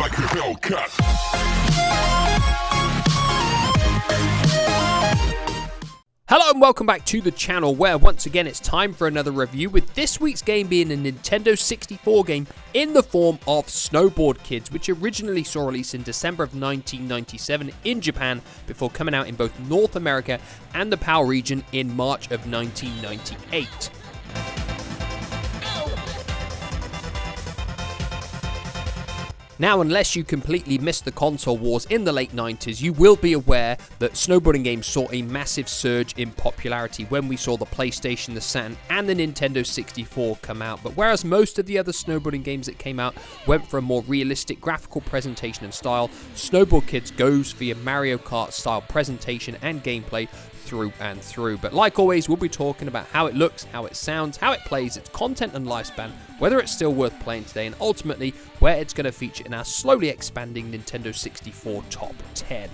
like a Hellcat. Hello and welcome back to the channel, where once again it's time for another review, with this week's game being a Nintendo 64 game in the form of Snowboard Kids, which originally saw release in December of 1997 in Japan before coming out in both North America and the PAL region in March of 1998. Now, unless you completely missed the console wars in the late 90s, you will be aware that snowboarding games saw a massive surge in popularity when we saw the PlayStation, the Saturn, and the Nintendo 64 come out. But whereas most of the other snowboarding games that came out went for a more realistic graphical presentation and style, Snowboard Kids goes for your Mario Kart style presentation and gameplay through and through. But like always, we'll be talking about how it looks, how it sounds, how it plays, its content and lifespan, whether it's still worth playing today, and ultimately where it's going to feature in our slowly expanding Nintendo 64 Top 10.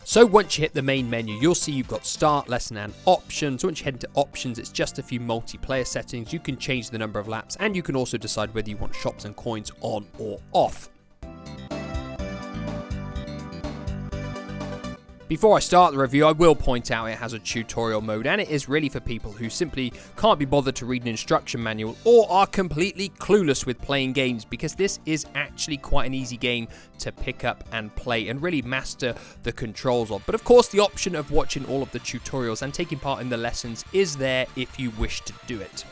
So once you hit the main menu, you'll see you've got Start, Lesson and Options. Once you head into Options, it's just a few multiplayer settings. You can change the number of laps, and you can also decide whether you want shops and coins on or off. Before I start the review, I will point out it has a tutorial mode, and it is really for people who simply can't be bothered to read an instruction manual or are completely clueless with playing games, because this is actually quite an easy game to pick up and play and really master the controls of. But of course, the option of watching all of the tutorials and taking part in the lessons is there if you wish to do it.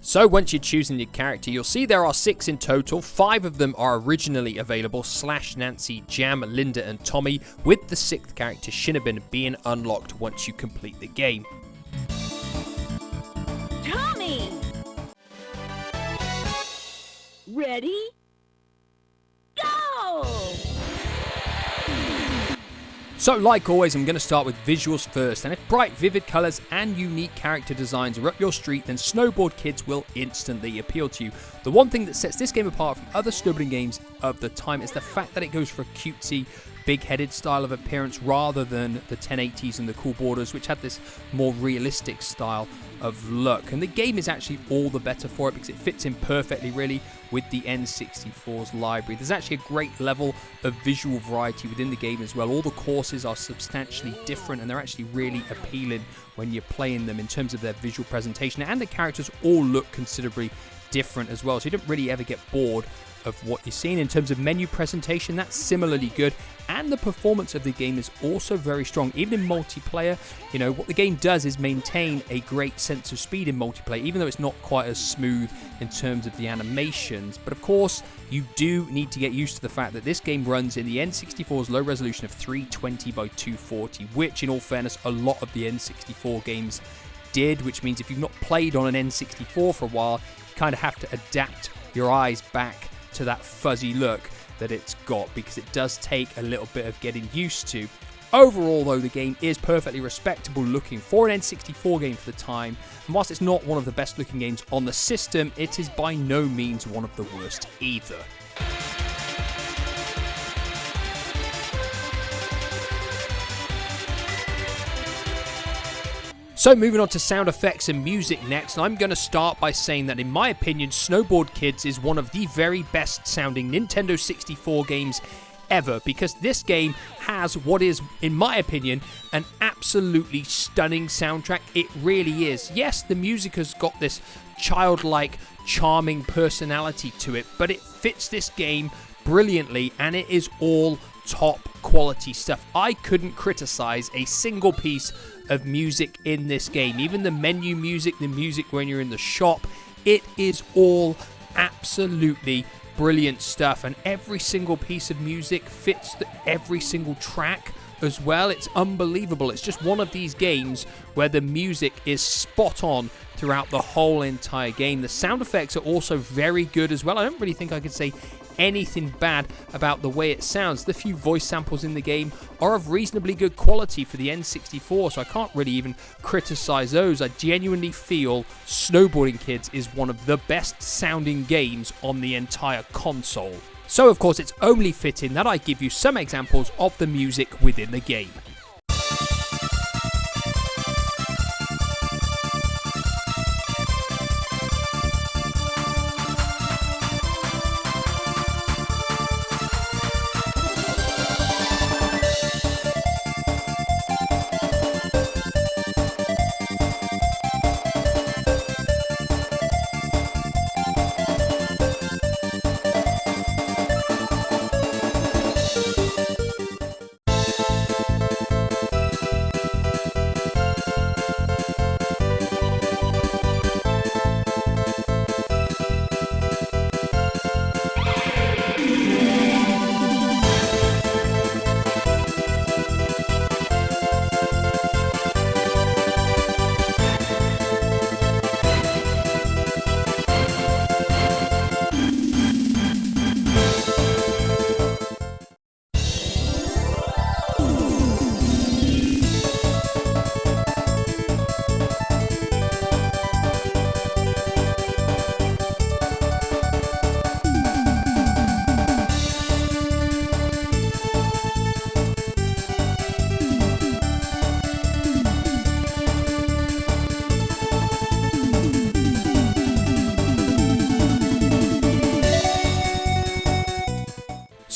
So once you're choosing your character, you'll see there are 6 in total. 5 of them are originally available: Slash, Nancy, Jam, Linda and Tommy, with the 6th character, Shinobin, being unlocked once you complete the game. Tommy! Ready? Go! So like always, I'm going to start with visuals first, and if bright, vivid colours and unique character designs are up your street, then Snowboard Kids will instantly appeal to you. The one thing that sets this game apart from other snowboarding games of the time is the fact that it goes for a cutesy, big-headed style of appearance rather than the 1080s and the cool borders, which had this more realistic style of look. And the game is actually all the better for it because it fits in perfectly, really, with the N64's library. There's actually a great level of visual variety within the game as well. All the courses are substantially different, and they're actually really appealing when you're playing them in terms of their visual presentation, and the characters all look considerably different as well, so you don't really ever get bored of what you're seeing. In terms of menu presentation, that's similarly good, and the performance of the game is also very strong. Even in multiplayer, you know, what the game does is maintain a great sense of speed in multiplayer, even though it's not quite as smooth in terms of the animations. But of course, you do need to get used to the fact that this game runs in the N64's low resolution of 320 by 240, which in all fairness, a lot of the N64 games did, which means if you've not played on an N64 for a while, you kind of have to adapt your eyes back to that fuzzy look that it's got, because it does take a little bit of getting used to. Overall, though, the game is perfectly respectable looking for an N64 game for the time, and whilst it's not one of the best looking games on the system, it is by no means one of the worst either. So moving on to sound effects and music next, and I'm going to start by saying that in my opinion, Snowboard Kids is one of the very best sounding Nintendo 64 games ever, because this game has what is, in my opinion, an absolutely stunning soundtrack. It really is. Yes, the music has got this childlike, charming personality to it, but it fits this game brilliantly, and it is all top quality stuff. I couldn't criticize a single piece of music in this game. Even the menu music, the music when you're in the shop, it is all absolutely brilliant stuff, and every single piece of music fits every single track as well. It's unbelievable. It's just one of these games where the music is spot on throughout the whole entire game. The sound effects are also very good as well. I don't really think I could say anything bad about the way it sounds. The few voice samples in the game are of reasonably good quality for the N64, so I can't really even criticize those. I genuinely feel Snowboarding Kids is one of the best sounding games on the entire console. So of course it's only fitting that I give you some examples of the music within the game.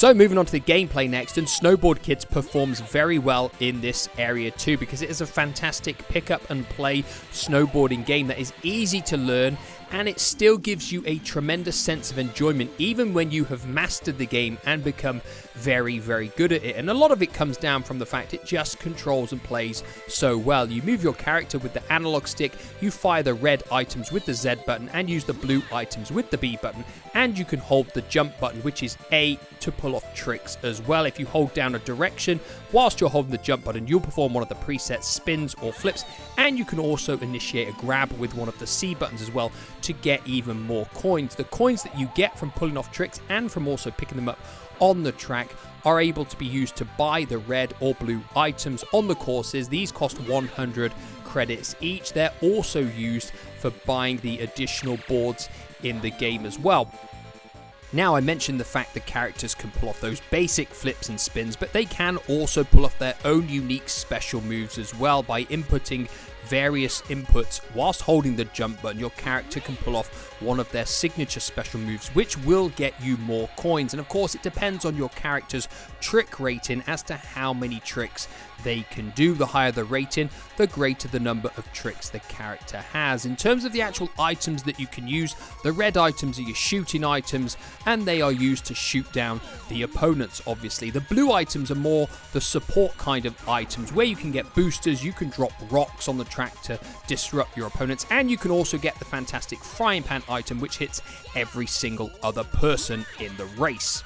So moving on to the gameplay next, and Snowboard Kids performs very well in this area too, because it is a fantastic pick up and play snowboarding game that is easy to learn, and it still gives you a tremendous sense of enjoyment even when you have mastered the game and become very, very good at it. And a lot of it comes down from the fact it just controls and plays so well. You move your character with the analog stick, you fire the red items with the Z button and use the blue items with the B button, and you can hold the jump button, which is A, to pull off tricks as well. If you hold down a direction whilst you're holding the jump button, you'll perform one of the preset spins or flips, and you can also initiate a grab with one of the C buttons as well to get even more coins. The coins that you get from pulling off tricks and from also picking them up on the track are able to be used to buy the red or blue items on the courses. These cost 100 credits each. They're also used for buying the additional boards in the game as well. Now, I mentioned the fact that characters can pull off those basic flips and spins, but they can also pull off their own unique special moves as well. By inputting various inputs whilst holding the jump button, your character can pull off one of their signature special moves, which will get you more coins. And of course, it depends on your character's trick rating as to how many tricks they can do. The higher the rating, the greater the number of tricks the character has. In terms of the actual items that you can use, the red items are your shooting items, and they are used to shoot down the opponents, obviously. The blue items are more the support kind of items, where you can get boosters, you can drop rocks on the track to disrupt your opponents, and you can also get the fantastic frying pan item, which hits every single other person in the race.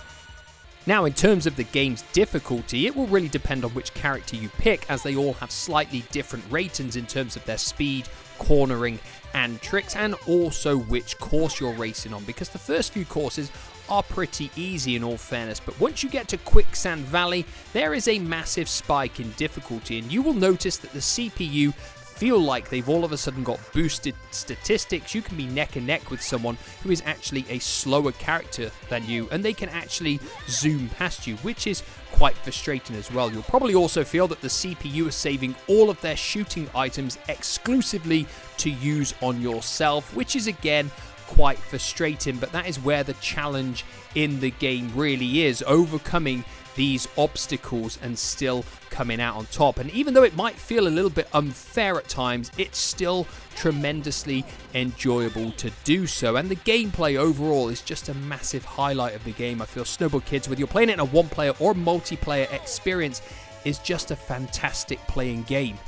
Now, in terms of the game's difficulty, it will really depend on which character you pick, as they all have slightly different ratings in terms of their speed, cornering, and tricks, and also which course you're racing on, because the first few courses are pretty easy in all fairness, but once you get to Quicksand Valley, there is a massive spike in difficulty, and you will notice that the CPU feel like they've all of a sudden got boosted statistics. You can be neck and neck with someone who is actually a slower character than you, and they can actually zoom past you, which is quite frustrating as well. You'll probably also feel that the CPU is saving all of their shooting items exclusively to use on yourself, which is again quite frustrating, but that is where the challenge in the game really is, overcoming these obstacles and still coming out on top. And even though it might feel a little bit unfair at times, it's still tremendously enjoyable to do so. And the gameplay overall is just a massive highlight of the game. I feel Snowboard Kids, whether you're playing it in a one-player or multiplayer experience, is just a fantastic playing game.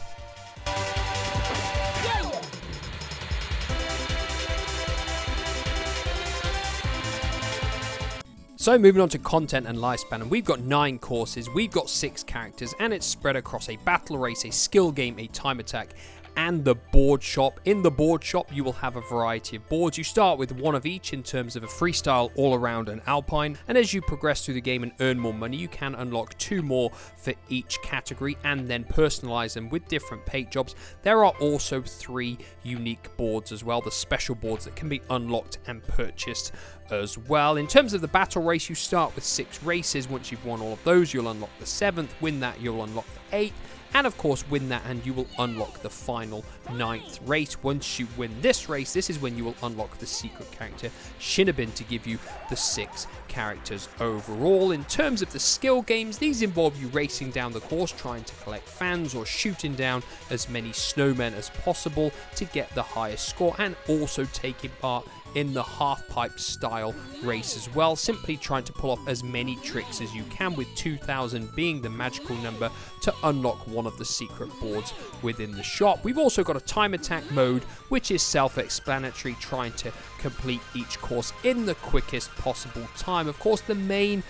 So moving on to content and lifespan, and we've got 9 courses, we've got 6 characters, and it's spread across a battle race, a skill game, a time attack, and the board shop. In the board shop, you will have a variety of boards. You start with one of each in terms of a freestyle, all-around, and alpine, and as you progress through the game and earn more money, you can unlock 2 more for each category and then personalize them with different paint jobs. There are also 3 unique boards as well, the special boards that can be unlocked and purchased as well. In terms of the battle race, you start with 6 races. Once you've won all of those, you'll unlock the 7th. Win that, you'll unlock the 8th. And of course, win that and you will unlock the final 9th race. Once you win this race, this is when you will unlock the secret character Shinobin to give you the 6 characters overall. In terms of the skill games, these involve you racing down the course, trying to collect fans or shooting down as many snowmen as possible to get the highest score, and also taking part in the half-pipe style race as well, simply trying to pull off as many tricks as you can, with 2000 being the magical number to unlock one of the secret boards within the shop. We've also got a time attack mode, which is self-explanatory, trying to complete each course in the quickest possible time. Of course, the main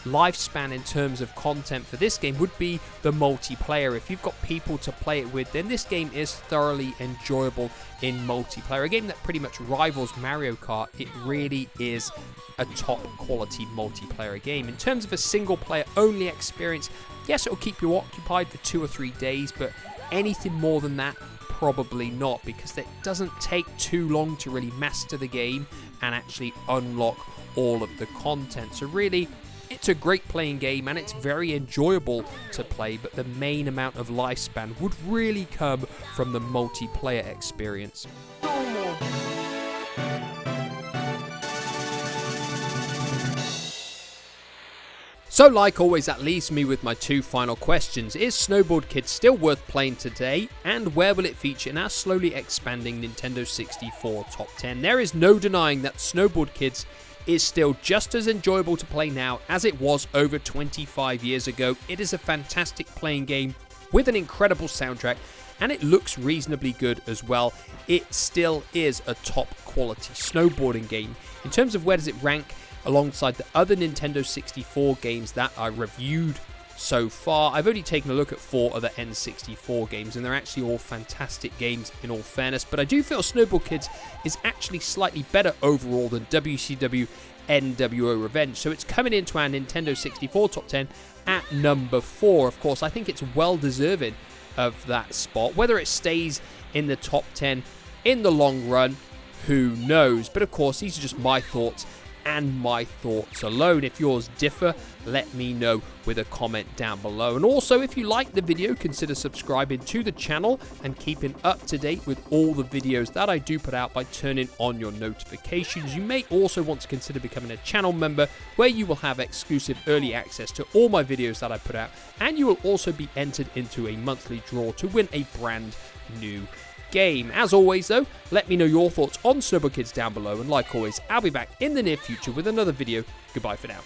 lifespan in terms of content for this game would be the multiplayer. If you've got people to play it with, then this game is thoroughly enjoyable in multiplayer. A game that pretty much rivals Mario Kart. It really is a top quality multiplayer game. In terms of a single player only experience, yes, it'll keep you occupied for 2 or 3 days, but anything more than that, probably not, because it doesn't take too long to really master the game and actually unlock all of the content. So really, it's a great playing game and it's very enjoyable to play, but the main amount of lifespan would really come from the multiplayer experience. So like always, that leaves me with my two final questions. Is Snowboard Kids still worth playing today? And where will it feature in our slowly expanding Nintendo 64 top 10? There is no denying that Snowboard Kids is still just as enjoyable to play now as it was over 25 years ago. It is a fantastic playing game with an incredible soundtrack, and it looks reasonably good as well. It still is a top quality snowboarding game. In terms of where does it rank alongside the other Nintendo 64 games that I reviewed so far, I've only taken a look at 4 other N64 games, and they're actually all fantastic games in all fairness, but I do feel Snowboard Kids is actually slightly better overall than WCW NWO Revenge, so it's coming into our Nintendo 64 top 10 at number 4. Of course, I think it's well deserving of that spot. Whether it stays in the top 10 in the long run, who knows? But of course, these are just my thoughts and my thoughts alone. If yours differ, let me know with a comment down below. And also, if you like the video, consider subscribing to the channel and keeping up to date with all the videos that I do put out by turning on your notifications. You may also want to consider becoming a channel member, where you will have exclusive early access to all my videos that I put out, and you will also be entered into a monthly draw to win a brand new game. As always though, let me know your thoughts on Snowboard Kids down below, and like always, I'll be back in the near future with another video. Goodbye for now.